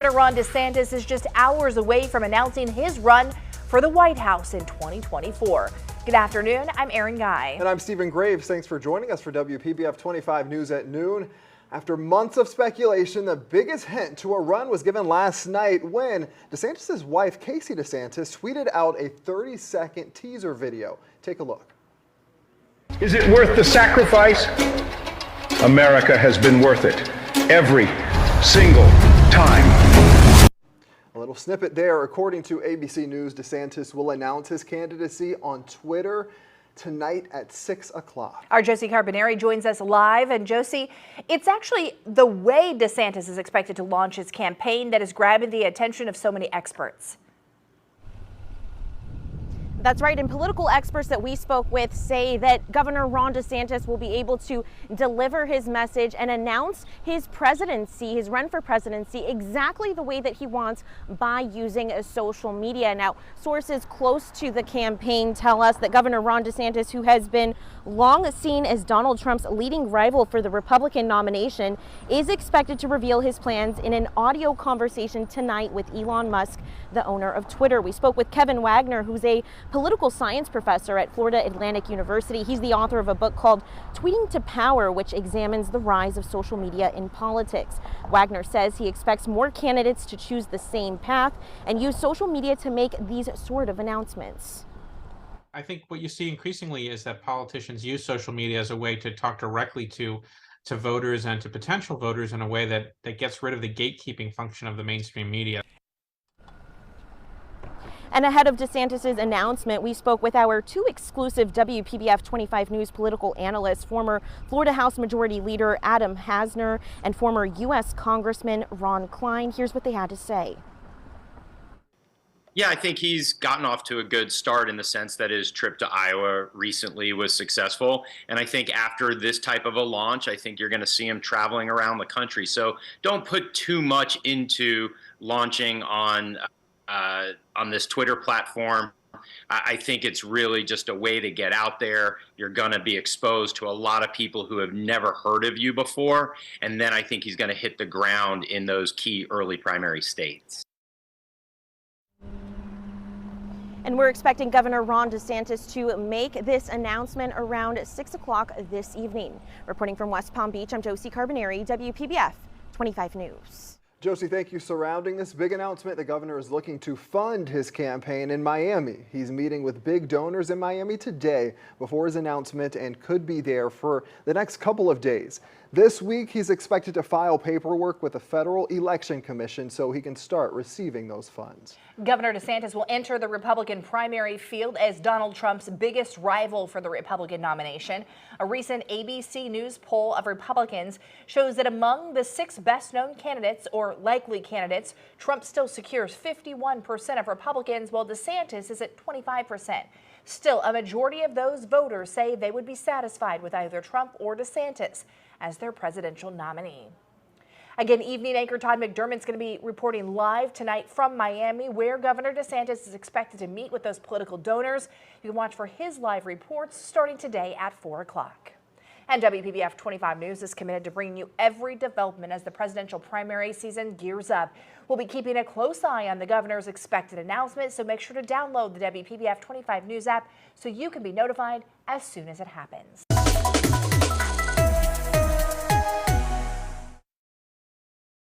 Ron DeSantis is just hours away from announcing his run for the White House in 2024. Good afternoon, I'm Erin Guy. And I'm Stephen Graves. Thanks for joining us for WPBF 25 News at noon. After months of speculation, the biggest hint to a run was given last night when DeSantis' wife, Casey DeSantis, tweeted out a 30-second teaser video. Take a look. Is it worth the sacrifice? America has been worth it every single time. A little snippet there. According to ABC News, DeSantis will announce his candidacy on Twitter tonight at 6 o'clock. Our Josie Carbonari joins us live. And Josie, it's actually the way DeSantis is expected to launch his campaign that is grabbing the attention of so many experts. That's right, and political experts that we spoke with say that Governor Ron DeSantis will be able to deliver his message and announce his presidency, his run for presidency, exactly the way that he wants by using social media. Now, sources close to the campaign tell us that Governor Ron DeSantis, who has been long seen as Donald Trump's leading rival for the Republican nomination, is expected to reveal his plans in an audio conversation tonight with Elon Musk, the owner of Twitter. We spoke with Kevin Wagner, who's a political science professor at Florida Atlantic University. He's the author of a book called Tweeting to Power, which examines the rise of social media in politics. Wagner says he expects more candidates to choose the same path and use social media to make these sort of announcements. I think what you see increasingly is that politicians use social media as a way to talk directly to voters and to potential voters in a way that gets rid of the gatekeeping function of the mainstream media. And ahead of DeSantis' announcement, we spoke with our two exclusive WPBF 25 News political analysts, former Florida House Majority Leader Adam Hasner and former U.S. Congressman Ron Klein. Here's what they had to say. Yeah, I think he's gotten off to a good start in the sense that his trip to Iowa recently was successful. And I think after this type of a launch, I think you're going to see him traveling around the country. So don't put too much into launching on this Twitter platform. I think it's really just a way to get out there. You're going to be exposed to a lot of people who have never heard of you before. And then I think he's going to hit the ground in those key early primary states. And we're expecting Governor Ron DeSantis to make this announcement around 6 o'clock this evening. Reporting from West Palm Beach, I'm Josie Carbonari, WPBF 25 News. Josie, thank you. Surrounding this big announcement, the governor is looking to fund his campaign in Miami. He's meeting with big donors in Miami today before his announcement and could be there for the next couple of days. This week, he's expected to file paperwork with the Federal Election Commission so he can start receiving those funds. Governor DeSantis will enter the Republican primary field as Donald Trump's biggest rival for the Republican nomination. A recent ABC News poll of Republicans shows that among the 6 best-known candidates or likely candidates, Trump still secures 51% of Republicans, while DeSantis is at 25%. Still, a majority of those voters say they would be satisfied with either Trump or DeSantis as their presidential nominee. Again, evening anchor Todd McDermott's going to be reporting live tonight from Miami, where Governor DeSantis is expected to meet with those political donors. You can watch for his live reports starting today at 4 o'clock. And WPBF 25 News is committed to bringing you every development as the presidential primary season gears up. We'll be keeping a close eye on the governor's expected announcement, so make sure to download the WPBF 25 News app so you can be notified as soon as it happens.